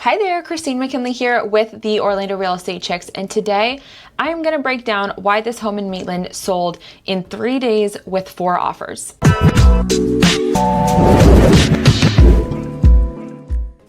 Hi there, Christine McKinley here with the Orlando Real Estate Chicks, and today I am going to break down why this home in Maitland sold in 3 days with 4 offers.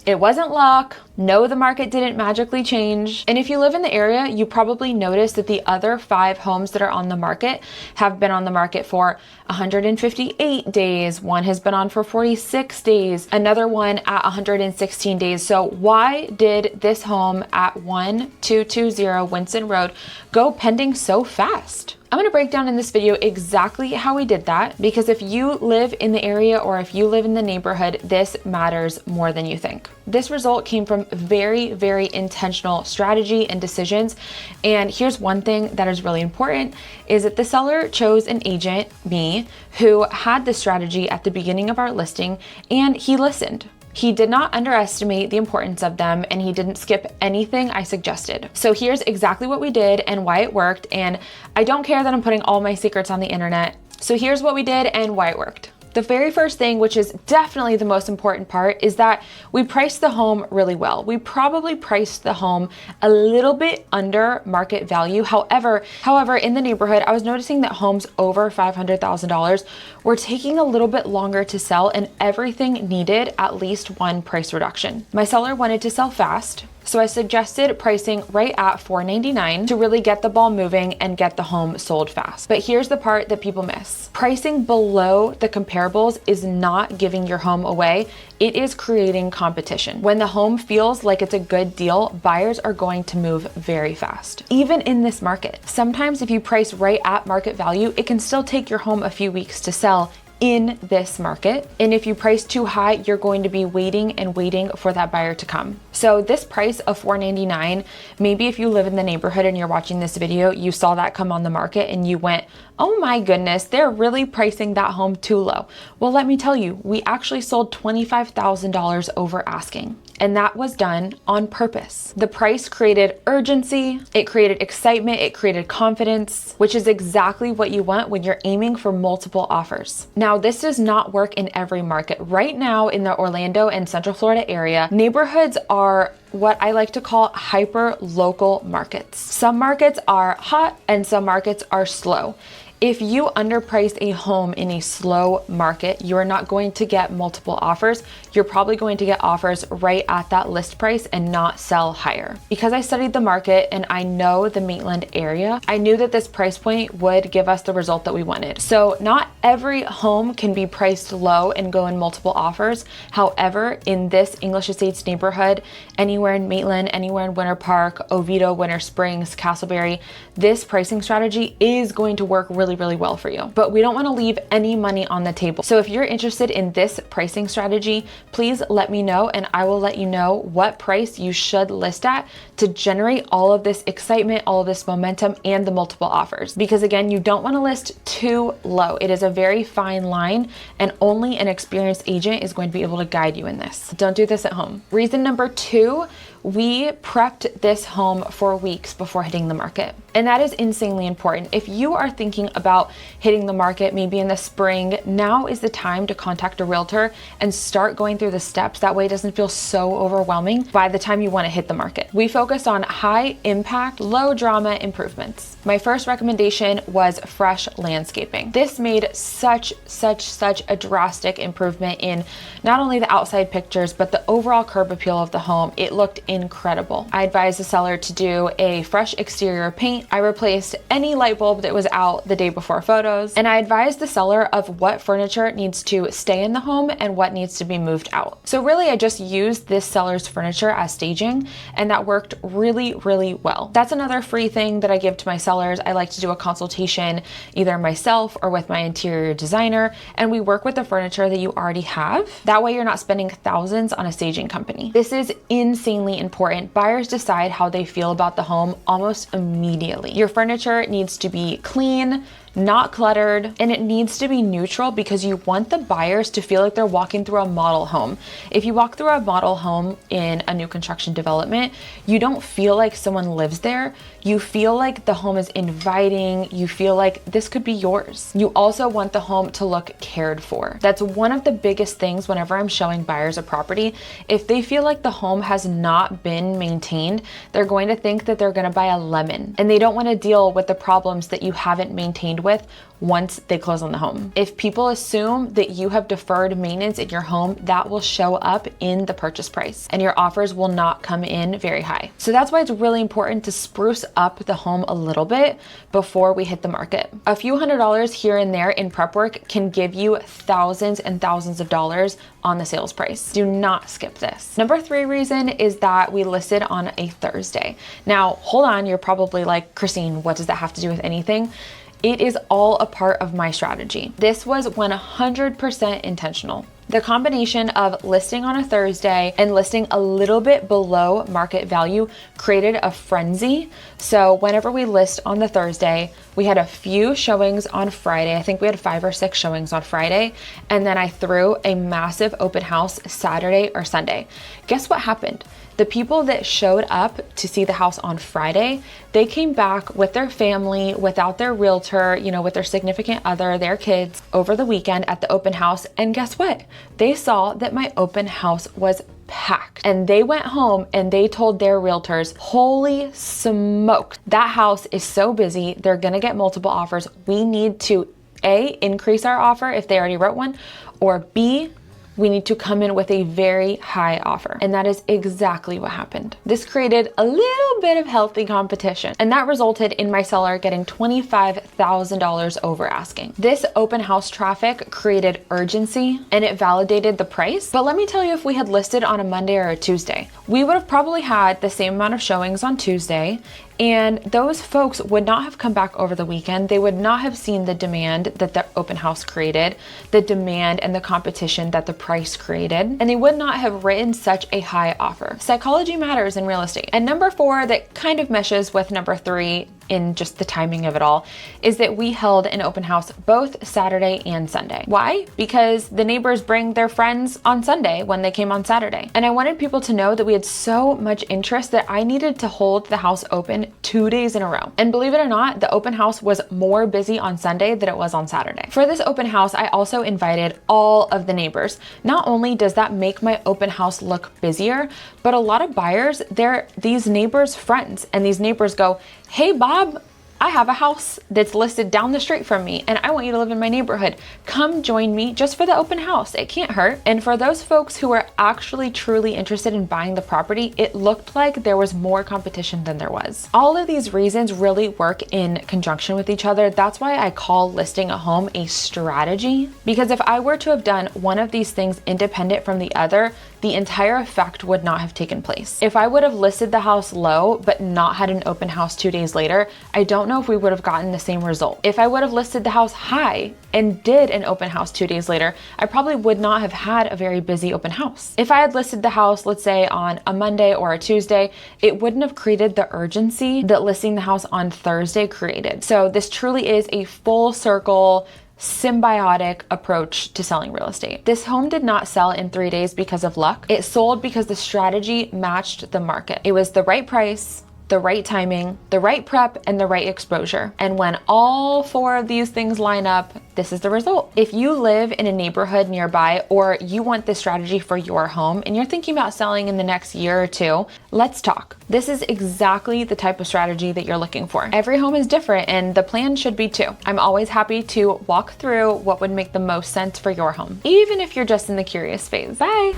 It wasn't luck. No, the market didn't magically change. And if you live in the area, you probably noticed that the other 5 homes that are on the market have been on the market for 158 days. One has been on for 46 days, another one at 116 days. So why did this home at 1220 Winston Road go pending so fast? I'm going to break down in this video exactly how we did that, because if you live in the area or if you live in the neighborhood, this matters more than you think. This result came from very, very intentional strategy and decisions. And here's one thing that is really important is that the seller chose an agent, me, who had the strategy at the beginning of our listing, and he listened. He did not underestimate the importance of them, and he didn't skip anything I suggested. So here's exactly what we did and why it worked. And I don't care that I'm putting all my secrets on the internet. So here's what we did and why it worked. The very first thing, which is definitely the most important part, is that we priced the home really well. We probably priced the home a little bit under market value. However, in the neighborhood, I was noticing that homes over $500,000 were taking a little bit longer to sell, and everything needed at least one price reduction. My seller wanted to sell fast, so I suggested pricing right at $499 to really get the ball moving and get the home sold fast. But here's the part that people miss. Pricing below the comparables is not giving your home away. It is creating competition. When the home feels like it's a good deal, buyers are going to move very fast. Even in this market, sometimes if you price right at market value, it can still take your home a few weeks to sell in this market. And if you price too high, you're going to be waiting and waiting for that buyer to come. So this price of $499, maybe if you live in the neighborhood and you're watching this video, you saw that come on the market and you went, oh my goodness, they're really pricing that home too low. Well, let me tell you, we actually sold $25,000 over asking. And that was done on purpose. The price created urgency, it created excitement, it created confidence, which is exactly what you want when you're aiming for multiple offers. Now, this does not work in every market. Right now in the Orlando and Central Florida area, neighborhoods are what I like to call hyper local markets. Some markets are hot and some markets are slow. If you underprice a home in a slow market, you are not going to get multiple offers. You're probably going to get offers right at that list price and not sell higher. Because I studied the market and I know the Maitland area, I knew that this price point would give us the result that we wanted. So not every home can be priced low and go in multiple offers. However, in this English Estates neighborhood, anywhere in Maitland, anywhere in Winter Park, Oviedo, Winter Springs, Castleberry, this pricing strategy is going to work really well for you. But we don't want to leave any money on the table. So if you're interested in this pricing strategy, please let me know and I will let you know what price you should list at to generate all of this excitement, all of this momentum, and the multiple offers. Because again, you don't want to list too low. It is a very fine line and only an experienced agent is going to be able to guide you in this. Don't do this at home. Reason number 2, we prepped this home for weeks before hitting the market. And that is insanely important. If you are thinking about hitting the market maybe in the spring, now is the time to contact a realtor and start going through the steps. That way it doesn't feel so overwhelming by the time you want to hit the market. We focused on high impact, low drama improvements. My first recommendation was fresh landscaping. This made such a drastic improvement in not only the outside pictures, but the overall curb appeal of the home. It looked incredible. I advised the seller to do a fresh exterior paint. I replaced any light bulb that was out the day before photos, and I advised the seller of what furniture needs to stay in the home and what needs to be moved out. So really, I just used this seller's furniture as staging, and that worked really well. That's another free thing that I give to my sellers. I like to do a consultation either myself or with my interior designer, and we work with the furniture that you already have. That way you're not spending thousands on a staging company. This is insanely important. Buyers decide how they feel about the home almost immediately. Your furniture needs to be clean, not cluttered, and it needs to be neutral because you want the buyers to feel like they're walking through a model home. If you walk through a model home in a new construction development, you don't feel like someone lives there. You feel like the home is inviting. You feel like this could be yours. You also want the home to look cared for. That's one of the biggest things whenever I'm showing buyers a property. If they feel like the home has not been maintained, they're going to think that they're going to buy a lemon, and they don't want to deal with the problems that you haven't maintained with once they close on the home. If people assume that you have deferred maintenance in your home, that will show up in the purchase price and your offers will not come in very high. So that's why it's really important to spruce up the home a little bit before we hit the market. A few $100s here and there in prep work can give you thousands and thousands of dollars on the sales price. Do not skip this. Number 3 reason is that we listed on a Thursday. Now, hold on, you're probably like, Christine, what does that have to do with anything? It is all a part of my strategy. This was 100% intentional. The combination of listing on a Thursday and listing a little bit below market value created a frenzy. So whenever we list on the Thursday, we had a few showings on Friday. I think we had 5 or 6 showings on Friday. And then I threw a massive open house Saturday or Sunday. Guess what happened? The people that showed up to see the house on Friday, they came back with their family, without their realtor, with their significant other, their kids, over the weekend at the open house. And guess what? They saw that my open house was packed. And they went home and they told their realtors, holy smokes, that house is so busy. They're gonna get multiple offers. We need to A, increase our offer if they already wrote one, or B, we need to come in with a very high offer. And that is exactly what happened. This created a little bit of healthy competition, and that resulted in my seller getting $25,000 over asking. This open house traffic created urgency and it validated the price. But let me tell you, if we had listed on a Monday or a Tuesday, we would have probably had the same amount of showings on Tuesday, and those folks would not have come back over the weekend. They would not have seen the demand that the open house created, the demand and the competition that the price created, and they would not have written such a high offer. Psychology matters in real estate. And number 4, that kind of meshes with number 3 in just the timing of it all, is that we held an open house both Saturday and Sunday. Why? Because the neighbors bring their friends on Sunday when they came on Saturday. And I wanted people to know that we had so much interest that I needed to hold the house open 2 days in a row. And believe it or not, the open house was more busy on Sunday than it was on Saturday. For this open house, I also invited all of the neighbors. Not only does that make my open house look busier, but a lot of buyers, they're these neighbors' friends, and these neighbors go, hey Bob, I have a house that's listed down the street from me and I want you to live in my neighborhood. Come join me just for the open house. It can't hurt. And for those folks who are actually truly interested in buying the property, it looked like there was more competition than there was. All of these reasons really work in conjunction with each other. That's why I call listing a home a strategy, because if I were to have done one of these things independent from the other, the entire effect would not have taken place. If I would have listed the house low but not had an open house 2 days later, I don't know if we would have gotten the same result. If I would have listed the house high and did an open house 2 days later, I probably would not have had a very busy open house. If I had listed the house, let's say on a Monday or a Tuesday, it wouldn't have created the urgency that listing the house on Thursday created. So this truly is a full circle, symbiotic approach to selling real estate. This home did not sell in 3 days because of luck. It sold because the strategy matched the market. It was the right price, the right timing, the right prep, and the right exposure. And when all 4 of these things line up, this is the result. If you live in a neighborhood nearby, or you want this strategy for your home and you're thinking about selling in the next year or 2, let's talk. This is exactly the type of strategy that you're looking for. Every home is different and the plan should be too. I'm always happy to walk through what would make the most sense for your home, even if you're just in the curious phase. Bye.